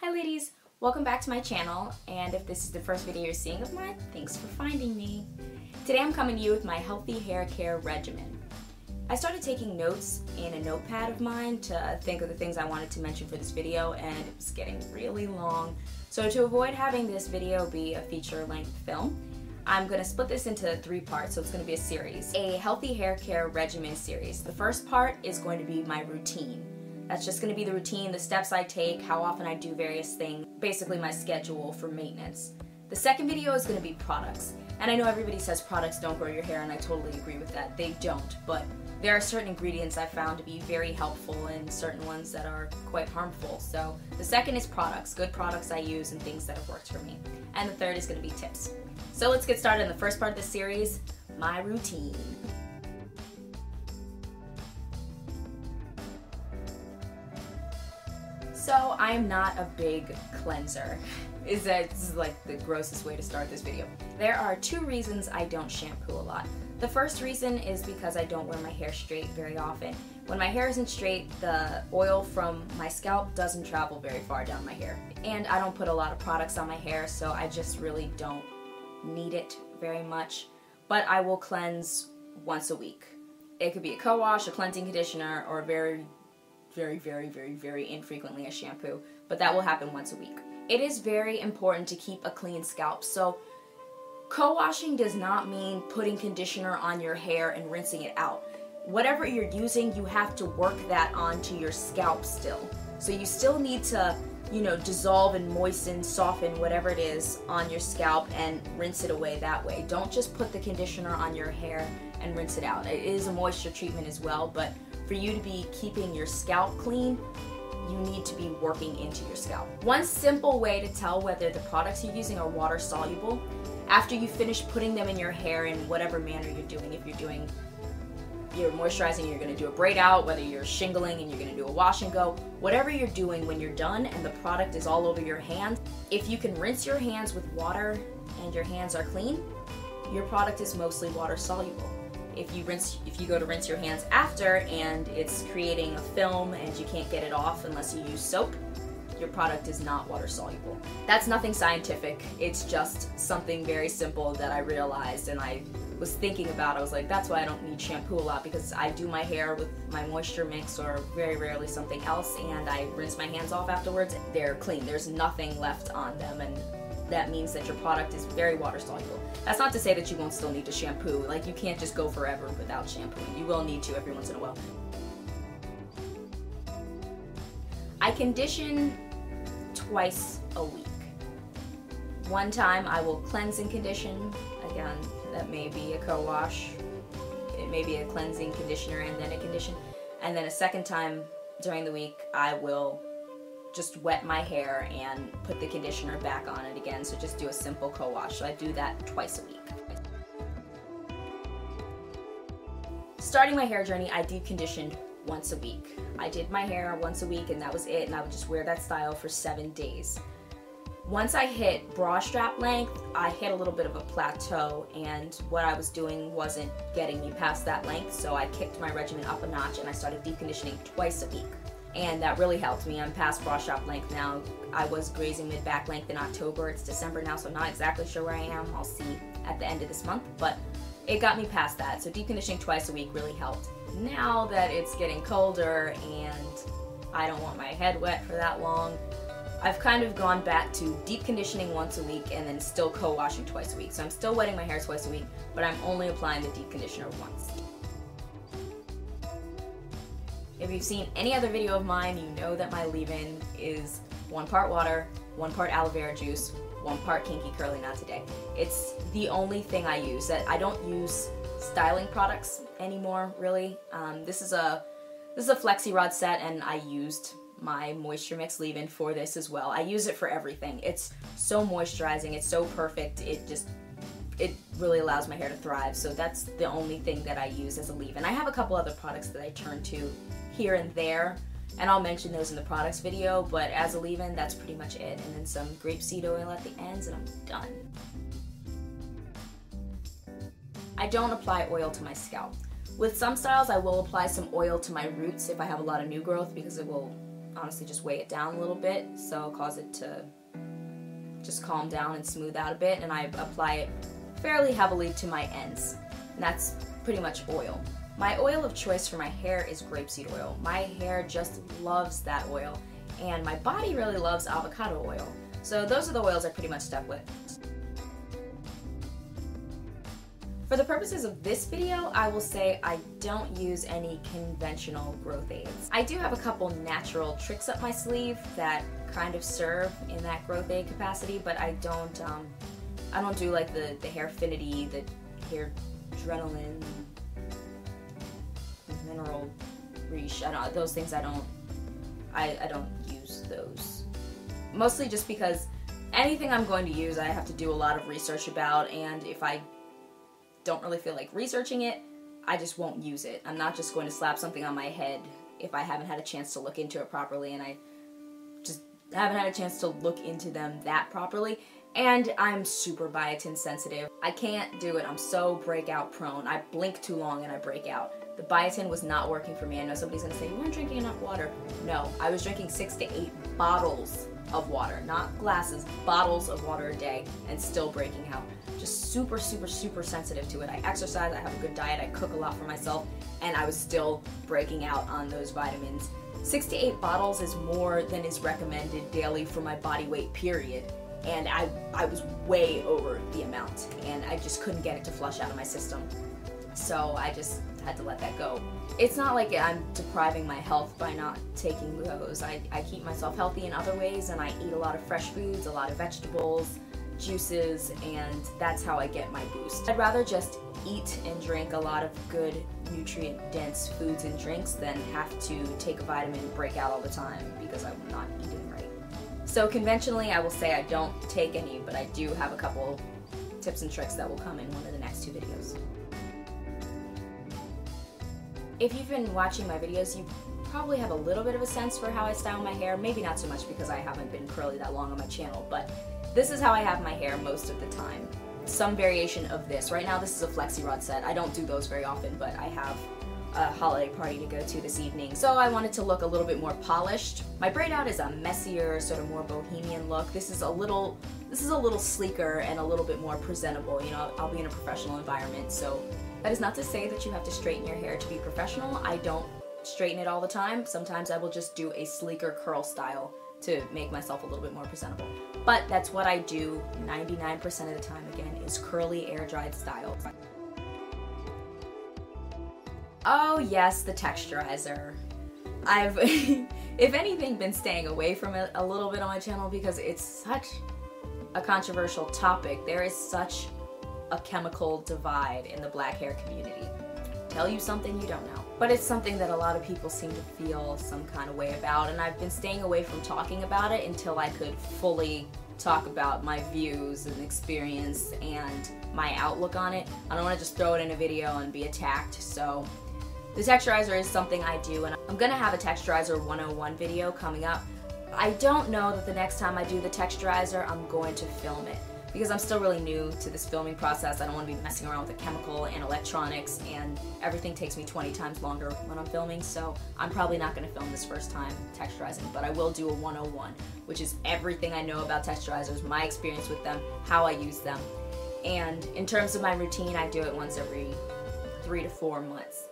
Hi ladies, welcome back to my channel, and if this is the first video you're seeing of mine, thanks for finding me. Today I'm coming to you with my healthy hair care regimen. I started taking notes in a notepad of mine to think of the things I wanted to mention for this video, and it was getting really long. So to avoid having this video be a feature-length film, I'm going to split this into 3 parts, so it's going to be a series. A healthy hair care regimen series. The first part is going to be my routine. That's just going to be the routine, the steps I take, how often I do various things, basically my schedule for maintenance. The second video is going to be products. And I know everybody says products don't grow your hair, and I totally agree with that. They don't, but there are certain ingredients I found to be very helpful and certain ones that are quite harmful. So the second is products, good products I use and things that have worked for me. And the third is going to be tips. So let's get started in the first part of this series, my routine. So I am not a big cleanser. This is like the grossest way to start this video. There are 2 reasons I don't shampoo a lot. The first reason is because I don't wear my hair straight very often. When my hair isn't straight, the oil from my scalp doesn't travel very far down my hair. And I don't put a lot of products on my hair, so I just really don't need it very much. But I will cleanse once a week. It could be a co-wash, a cleansing conditioner, or very infrequently a shampoo, but that will happen once a week. It is very important to keep a clean scalp, so co-washing does not mean putting conditioner on your hair and rinsing it out. Whatever you're using, you have to work that onto your scalp still. So you still need to, dissolve and moisten, soften, whatever it is on your scalp and rinse it away that way. Don't just put the conditioner on your hair and rinse it out. It is a moisture treatment as well, but for you to be keeping your scalp clean, you need to be working into your scalp. One simple way to tell whether the products you're using are water soluble, after you finish putting them in your hair in whatever manner you're doing. If you're moisturizing, you're going to do a braid out, whether you're shingling and you're going to do a wash and go, whatever you're doing when you're done and the product is all over your hands, if you can rinse your hands with water and your hands are clean, your product is mostly water soluble. If you go to rinse your hands after and it's creating a film and you can't get it off unless you use soap, your product is not water soluble. That's nothing scientific, it's just something very simple that I realized and I was thinking about. I was like, that's why I don't need shampoo a lot, because I do my hair with my moisture mix or very rarely something else, and I rinse my hands off afterwards. They're clean, there's nothing left on them, and that means that your product is very water soluble. That's not to say that you won't still need to shampoo. Like, you can't just go forever without shampooing. You will need to every once in a while. I condition twice a week. One time I will cleanse and condition. Again, that may be a co-wash. It may be a cleansing conditioner and then a condition. And then a second time during the week I will just wet my hair and put the conditioner back on it again, so just do a simple co-wash. So I do that twice a week. Starting my hair journey, I deep conditioned once a week. I did my hair once a week and that was it, and I would just wear that style for 7 days. Once I hit bra strap length, I hit a little bit of a plateau, and what I was doing wasn't getting me past that length, so I kicked my regimen up a notch and I started deep conditioning twice a week. And that really helped me. I'm past bra strap length now. I was grazing mid-back length in October. It's December now, so I'm not exactly sure where I am. I'll see at the end of this month, but it got me past that. So deep conditioning twice a week really helped. Now that it's getting colder and I don't want my head wet for that long, I've kind of gone back to deep conditioning once a week and then still co-washing twice a week. So I'm still wetting my hair twice a week, but I'm only applying the deep conditioner once. If you've seen any other video of mine, you know that my leave-in is 1 part water, 1 part aloe vera juice, 1 part kinky curly knot today. It's the only thing I use. I don't use styling products anymore, really. This is a flexi rod set, and I used my moisture mix leave-in for this as well. I use it for everything. It's so moisturizing, it's so perfect, it really allows my hair to thrive, so that's the only thing that I use as a leave-in. I have a couple other products that I turn to here and there, and I'll mention those in the products video, but as a leave-in, that's pretty much it. And then some grapeseed oil at the ends, and I'm done. I don't apply oil to my scalp. With some styles, I will apply some oil to my roots if I have a lot of new growth, because it will honestly just weigh it down a little bit, so cause it to just calm down and smooth out a bit, and I apply it fairly heavily to my ends, and that's pretty much oil. My oil of choice for my hair is grapeseed oil. My hair just loves that oil, and my body really loves avocado oil. So those are the oils I pretty much stuck with. For the purposes of this video, I will say I don't use any conventional growth aids. I do have a couple natural tricks up my sleeve that kind of serve in that growth aid capacity, but I don't do like the Hairfinity, the hair adrenaline, mineral reach. Those things I don't use those. Mostly just because anything I'm going to use I have to do a lot of research about, and if I don't really feel like researching it, I just won't use it. I'm not just going to slap something on my head if I haven't had a chance to look into it properly, and I just haven't had a chance to look into them that properly. And I'm super biotin sensitive. I can't do it. I'm so breakout prone. I blink too long and I break out. The biotin was not working for me. I know somebody's gonna say, you weren't drinking enough water. No, I was drinking 6 to 8 bottles of water, not glasses, bottles of water a day, and still breaking out. Just super, super, super sensitive to it. I exercise, I have a good diet, I cook a lot for myself, and I was still breaking out on those vitamins. 6 to 8 bottles is more than is recommended daily for my body weight, period. And I was way over the amount, and I just couldn't get it to flush out of my system. So I just had to let that go. It's not like I'm depriving my health by not taking those. I keep myself healthy in other ways, and I eat a lot of fresh foods, a lot of vegetables, juices, and that's how I get my boost. I'd rather just eat and drink a lot of good nutrient-dense foods and drinks than have to take a vitamin and break out all the time because I'm not eating right. So conventionally, I will say I don't take any, but I do have a couple tips and tricks that will come in one of the next 2 videos. If you've been watching my videos, you probably have a little bit of a sense for how I style my hair. Maybe not so much because I haven't been curly that long on my channel, but this is how I have my hair most of the time. Some variation of this. Right now this is a flexi rod set. I don't do those very often, but I have a holiday party to go to this evening, so I wanted to look a little bit more polished. My braid out is a messier, sort of more bohemian look. This is a little sleeker and a little bit more presentable. You know, I'll be in a professional environment, so that is not to say that you have to straighten your hair to be professional. I don't straighten it all the time. Sometimes I will just do a sleeker curl style to make myself a little bit more presentable. But that's what I do 99% of the time, again, is curly air-dried style. Oh yes, the texturizer. I've, if anything, been staying away from it a little bit on my channel because it's such a controversial topic. There is such a chemical divide in the black hair community. Tell you something you don't know. But it's something that a lot of people seem to feel some kind of way about, and I've been staying away from talking about it until I could fully talk about my views and experience and my outlook on it. I don't want to just throw it in a video and be attacked, so the texturizer is something I do, and I'm gonna have a texturizer 101 video coming up. I don't know that the next time I do the texturizer I'm going to film it, because I'm still really new to this filming process. I don't want to be messing around with the chemical and electronics, and everything takes me 20 times longer when I'm filming, so I'm probably not going to film this first time texturizing, but I will do a 101, which is everything I know about texturizers, my experience with them, how I use them. And in terms of my routine, I do it once every 3 to 4 months.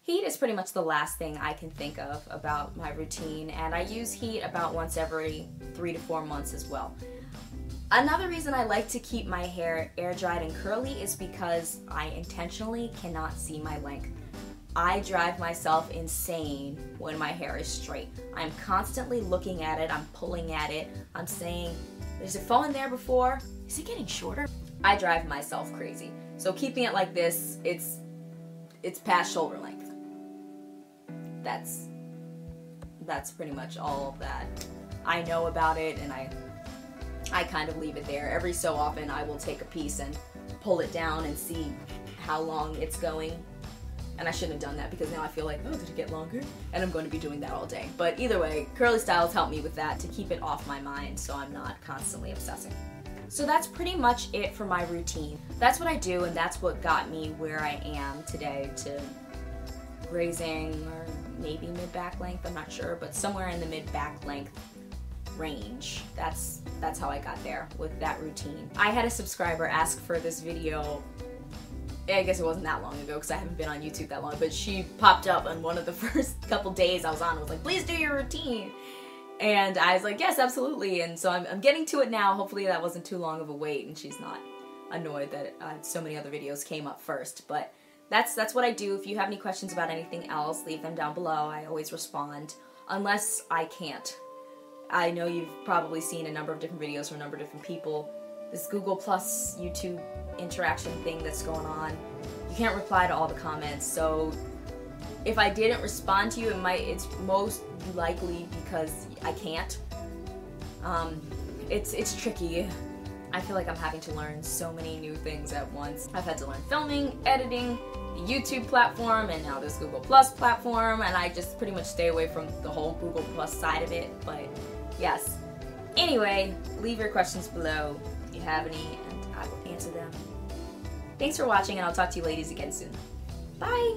Heat is pretty much the last thing I can think of about my routine, and I use heat about once every 3 to 4 months as well. Another reason I like to keep my hair air dried and curly is because I intentionally cannot see my length. I drive myself insane when my hair is straight. I'm constantly looking at it, I'm pulling at it, I'm saying, is it falling there before? Is it getting shorter? I drive myself crazy. So keeping it like this, it's past shoulder length. That's pretty much all that I know about it, and I kind of leave it there. Every so often I will take a piece and pull it down and see how long it's going. And I shouldn't have done that because now I feel like, oh, did it get longer? And I'm going to be doing that all day. But either way, curly styles help me with that to keep it off my mind so I'm not constantly obsessing. So that's pretty much it for my routine. That's what I do, and that's what got me where I am today to grazing or maybe mid-back length, I'm not sure, but somewhere in the mid-back length range. That's how I got there with that routine. I had a subscriber ask for this video, I guess it wasn't that long ago because I haven't been on YouTube that long, but she popped up on one of the first couple days I was on and was like, please do your routine. And I was like, yes, absolutely. And so I'm getting to it now. Hopefully that wasn't too long of a wait and she's not annoyed that so many other videos came up first. But that's what I do. If you have any questions about anything else, leave them down below. I always respond, unless I can't. I know you've probably seen a number of different videos from a number of different people. This Google Plus YouTube interaction thing that's going on, you can't reply to all the comments, so if I didn't respond to you, it's most likely because I can't. It's tricky. I feel like I'm having to learn so many new things at once. I've had to learn filming, editing, the YouTube platform, and now this Google Plus platform, and I just pretty much stay away from the whole Google Plus side of it, but yes. Anyway, leave your questions below if you have any, and I will answer them. Thanks for watching, and I'll talk to you ladies again soon. Bye!